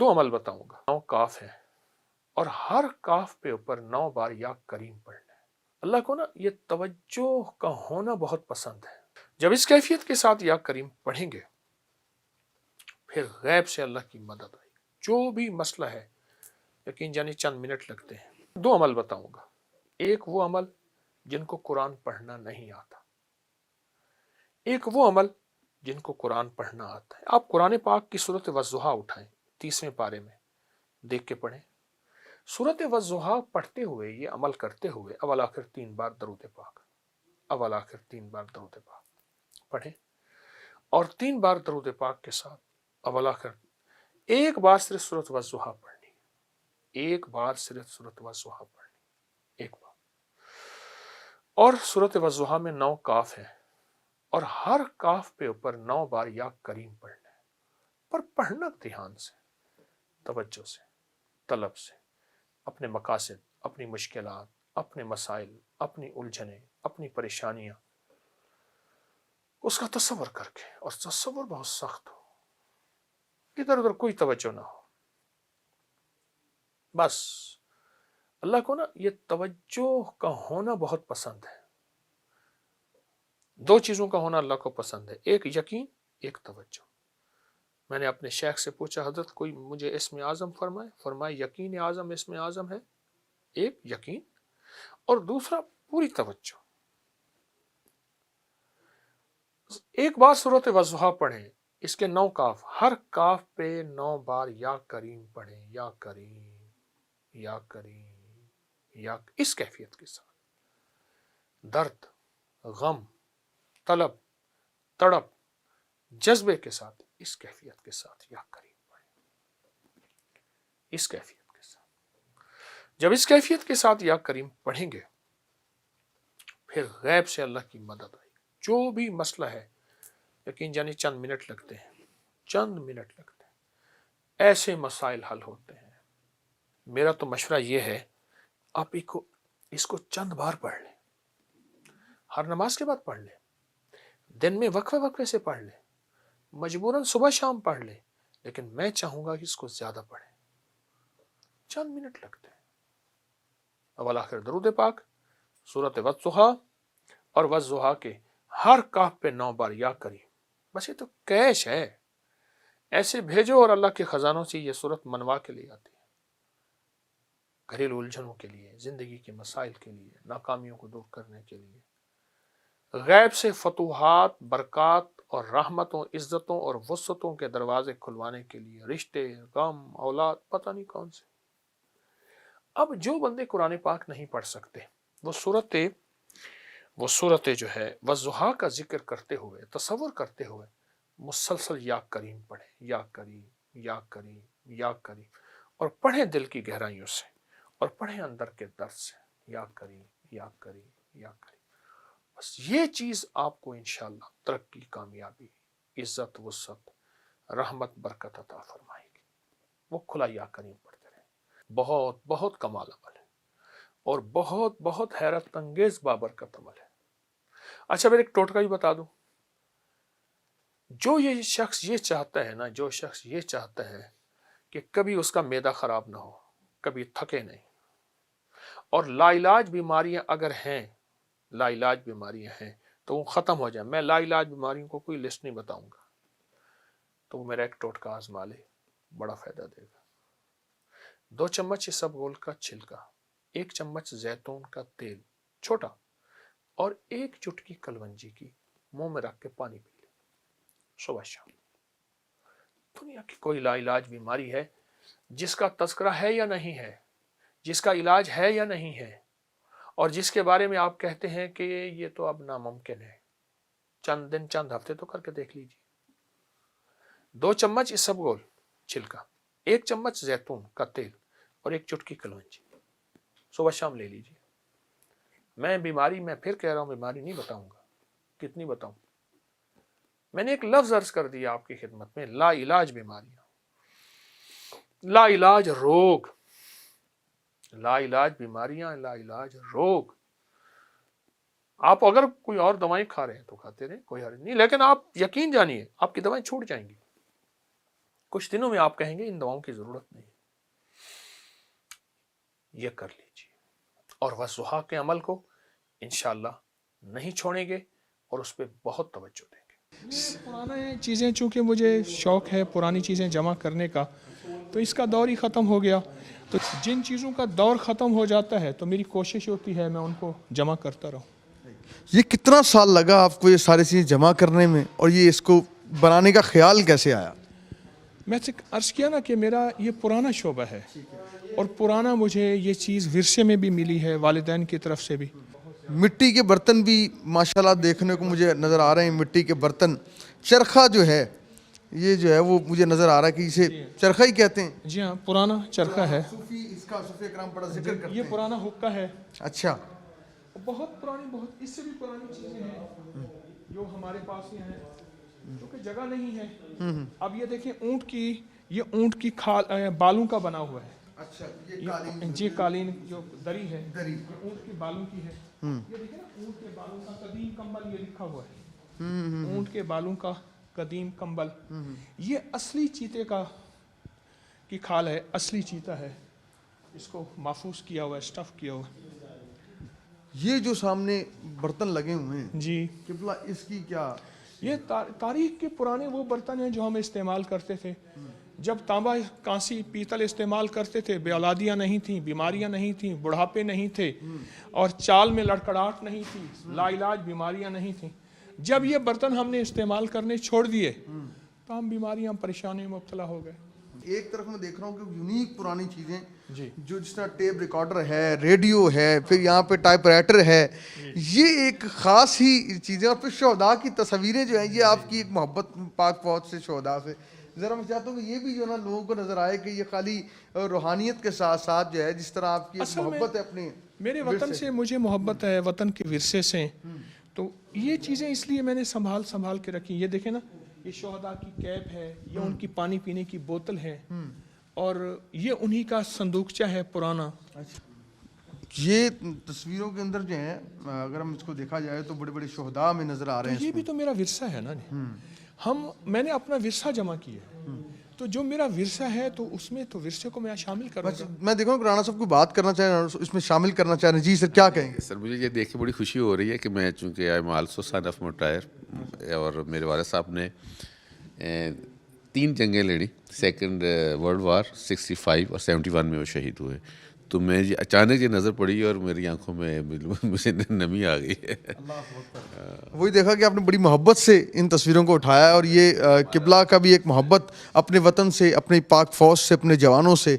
दो अमल बताऊंगा, 9 काफ है और हर काफ पे ऊपर 9 बार या करीम पढ़ना है। अल्लाह को ना ये तवज्जो का होना बहुत पसंद है। जब इस कैफियत के साथ या करीम पढ़ेंगे फिर गैब से अल्लाह की मदद आई। जो भी मसला है, यकीन जानिए चंद मिनट लगते हैं। दो अमल बताऊंगा, एक वो अमल जिनको कुरान पढ़ना नहीं आता, एक वो अमल जिनको कुरान पढ़ना आता है। आप कुरान पाक की सूरत वज़्ज़ुहा उठाएं, 30वें पारे में देख के पढ़ें। सूरत वज़्ज़ुहा पढ़ते हुए, ये अमल करते हुए अवल आखिर 3 बार दरूद पाक, अवल आखिर 3 बार दरूद पाक पढ़ें और 3 बार दरूद पाक के साथ अवल आखिर एक बार सिर्फ सूरत वज़्ज़ुहा पढ़नी, एक बार सिर्फ सूरत वज़्ज़ुहा पढ़नी, एक बार। और सूरत वज़्ज़ुहा में 9 काफ है और हर काफ पे ऊपर 9 बार या करीम पढ़ना है, पर पढ़ना ध्यान से, तवज्जो से, तलब से, अपने मकासद, अपनी मुश्किलात, अपने मसाइल, अपनी उलझने, अपनी परेशानियां, उसका तसव्वुर करके, और तसव्वुर बहुत सख्त हो, इधर उधर कोई तवज्जो ना हो। बस अल्लाह को ना ये तवज्जो का होना बहुत पसंद है। दो चीजों का होना अल्लाह को पसंद है, एक यकीन, एक तवज्जो। मैंने अपने शेख से पूछा, हजरत कोई मुझे इसमें आजम फरमाए। फरमाए यकीन आजम इसमें आजम है, एक यकीन और दूसरा पूरी तवज्जो। एक बार सूरत वज़्ज़ुहा पढ़ें, इसके 9 काफ, हर काफ पे 9 बार या करीम पढ़ें, या करीम, या करीम, या, इस कैफियत के साथ, दर्द, गम, तलब, तड़प, जज्बे के साथ, इस कैफियत के साथ या करीम पढ़ें, इस कैफियत के साथ। जब इस कैफियत के साथ या करीम पढ़ेंगे फिर गैब से अल्लाह की मदद आई। जो भी मसला है, यकीन जानिए चंद मिनट लगते हैं, चंद मिनट लगते हैं, ऐसे मसाइल हल होते हैं। मेरा तो मशवरा ये है, आप इसको चंद बार पढ़ लें, हर नमाज के बाद पढ़ लें, दिन में वक्फे वक्फे से पढ़ लें, मजबूरन सुबह शाम पढ़ लें, लेकिन मैं चाहूंगा कि इसको ज्यादा पढ़ें। चंद मिनट लगते हैं। अवल आखिर दरूद पाक, सूरत वज़्ज़ुहा और वज़्ज़ुहा के हर काफ पे 9 बार या करीम। बस ये तो कैश है, ऐसे भेजो और अल्लाह के खजानों से ये सूरत मनवा के लिए आती है। घरेलू उलझनों के लिए, जिंदगी के मसाइल के लिए, नाकामियों को दूर करने के लिए, गैब से फतूहात, बरक़ात और रहमतों, इज्जतों और वुसअतों के दरवाजे खुलवाने के लिए, रिश्ते, गम, औलाद, पता नहीं कौन से। अब जो बंदे कुरान पाक नहीं पढ़ सकते, वो सूरतें जो है वज़्ज़ुहा का जिक्र करते हुए, तसव्वुर करते हुए मुसलसल या करीम पढ़े, या करीम, या करीम, या करीम, और पढ़े दिल की गहराइयों से, और पढ़े अंदर के दर्द से, या करीम, या करीम, या करीम। बस ये चीज आपको इंशाअल्लाह तरक्की, कामयाबी, इज्जत, वुसअत, रहमत, बरकत अता फरमाएगी। वो खुला या करीम पढ़ते रहे। बहुत बहुत कमाल अमल है और बहुत बहुत हैरत अंगेज बाबरकत अमल है। अच्छा, मैं एक टोटका ही बता दूं, जो ये शख्स ये चाहता है ना, जो शख्स ये चाहता है कि कभी उसका मैदा खराब ना हो, कभी थके नहीं, और लाइलाज बीमारियां अगर हैं, लाइलाज बीमारियां हैं तो वो खत्म हो जाए, मैं लाइलाज बीमारियों को कोई लिस्ट नहीं बताऊंगा, तो वो मेरा एक टोटका आजमा ले, बड़ा फायदा देगा। 2 चम्मच इसबगोल का छिलका, 1 चम्मच जैतून का तेल छोटा, और 1 चुटकी कलवंजी की मुंह में रख के पानी पी ले सुबह शाम। दुनिया की कोई लाइलाज बीमारी है जिसका तज़किरा है या नहीं है, जिसका इलाज है या नहीं है, और जिसके बारे में आप कहते हैं कि ये तो अब नामुमकिन है, चंद दिन, चंद हफ्ते तो करके देख लीजिए। 2 चम्मच इसबगोल छिलका, 1 चम्मच जैतून का तेल और 1 चुटकी कलवंजी, सुबह शाम ले लीजिए। मैं बीमारी, मैं फिर कह रहा हूं, बीमारी नहीं बताऊंगा, कितनी बताऊं, मैंने एक लफ्ज अर्ज कर दिया आपकी खिदमत में, ला इलाज बीमारियां, ला इलाज रोग, ला इलाज बीमारियां, ला इलाज रोग। आप अगर कोई और दवाएं खा रहे हैं तो खाते रहे, कोई हर्ज नहीं, लेकिन आप यकीन जानिए आपकी दवाएं छूट जाएंगी। کچھ دنوں میں آپ کہیں گے ان دواؤں کی ضرورت نہیں، یہ کر لیجیے، اور والضحیٰ کے عمل کو انشاءاللہ نہیں چھوڑیں گے اور اس پہ بہت توجہ دیں گے۔ پرانے چیزیں چونکہ مجھے شوق ہے پرانی چیزیں جمع کرنے کا، تو اس کا دور ہی ختم ہو گیا، تو جن چیزوں کا دور ختم ہو جاتا ہے تو میری کوشش ہوتی ہے میں ان کو جمع کرتا رہوں۔ یہ کتنا سال لگا آپ کو یہ ساری چیزیں جمع کرنے میں، اور یہ اس کو بنانے کا خیال کیسے آیا؟ میں سے عرض کیا نا کہ میرا یہ پرانا شعبہ ہے، اور پرانا مجھے یہ چیز ورثے میں بھی ملی ہے، والدین کی طرف سے بھی۔ مٹی کے برتن بھی ماشاءاللہ دیکھنے کو مجھے نظر آ رہے ہیں، مٹی کے برتن، چرخہ جو ہے یہ جو ہے وہ مجھے نظر آ رہا ہے کہ اسے چرخہ ہی کہتے ہیں۔ جی ہاں، پرانا چرخہ ہے، صوفی اس کا صوفی اکرام بڑا ذکر کرتے یہ ہیں۔ پرانا حقہ ہے، اچھا، بہت پرانی، بہت اس سے بھی پرانی چیزیں ہیں جو ہمارے پاس یہ ہیں، کیونکہ جگہ نہیں ہے۔ اب یہ دیکھیں اونٹ کی، یہ اونٹ کی کھال بالوں کا بنا ہوا ہے، اچھا، یہ قالین، جی قالین جو دری ہے دری، یہ اونٹ کے بالوں کی ہے۔ یہ دیکھیں نا اونٹ کے بالوں کا قدیم کمبل، یہ لکھا ہوا ہے اونٹ کے بالوں کا قدیم کمبل، یہ اصلی چیتے کی کھال ہے، اصلی چیتا ہے، اس کو محفوظ کیا ہوا ہے، اسٹف کیا ہوا ہے۔ یہ جو سامنے برتن لگے ہوئے ہیں جی، قبلہ، اس کی کیا؟ یہ تاریخ کے پرانے وہ برتن ہیں جو ہم استعمال کرتے تھے جب تانبا، کانسی، پیتل استعمال کرتے تھے، بے اولادیاں نہیں تھیں، بیماریاں نہیں تھیں، بڑھاپے نہیں تھے، اور چال میں لڑکڑاہٹ نہیں تھی، لا علاج بیماریاں نہیں تھیں۔ جب یہ برتن ہم نے استعمال کرنے چھوڑ دیے تو ہم بیماریاں، پریشانیوں میں مبتلا ہو گئے۔ ایک طرف میں دیکھ رہا ہوں کہ یونیک پرانی چیزیں جی، جو جس طرح ٹیپ ریکارڈر ہے، ریڈیو ہے، پھر یہاں پہ ٹائپ رائٹر ہے، یہ ایک خاص ہی چیزیں، اور پھر شہداء کی تصویریں جو ہیں، یہ آپ کی ایک محبت پاک فوج سے، شہداء سے۔ ذرا میں چاہتا ہوں کہ یہ بھی جو ہے نا لوگوں کو نظر آئے کہ یہ خالی روحانیت کے ساتھ ساتھ جو ہے جس طرح آپ کی ایک محبت ہے اپنے میرے وطن سے، مجھے محبت ہے وطن کے ورثے سے، تو یہ چیزیں اس لیے میں نے سنبھال کے رکھی۔ یہ دیکھیں نا، یہ شہداء کی کیپ ہے، یہ ان کی پانی پینے کی بوتل ہے، اور یہ انہی کا صندوقچہ ہے پرانا۔ یہ تصویروں کے اندر جو ہیں اگر ہم اس کو دیکھا جائے تو بڑے بڑے شہداء میں نظر آ رہے ہیں۔ یہ بھی تو میرا ورثہ ہے نا، میں نے اپنا ورثہ جمع کیا ہے، تو جو میرا ورثہ ہے تو اس میں تو ورثے کو میں شامل کروں گا۔ میں دیکھ رہا ہوں کہ رانا صاحب کو بات کرنا چاہ رہے ہیں، اس میں شامل کرنا چاہ رہے ہیں۔ جی سر، کیا کہیں گے؟ سر مجھے یہ دیکھ کے بڑی خوشی ہو رہی ہے کہ میں، چونکہ I am also son of martyr, اور میرے والد صاحب نے 3 جنگیں لڑی، سیکنڈ ورلڈ وار، 65 اور 71 میں وہ شہید ہوئے، تو میں اچانک یہ نظر پڑی اور میری آنکھوں میں مجھے نمی آ گئی ہے۔ وہی دیکھا کہ آپ نے بڑی محبت سے ان تصویروں کو اٹھایا، اور یہ قبلہ کا بھی ایک محبت اپنے وطن سے، اپنی پاک فوج سے، اپنے جوانوں سے،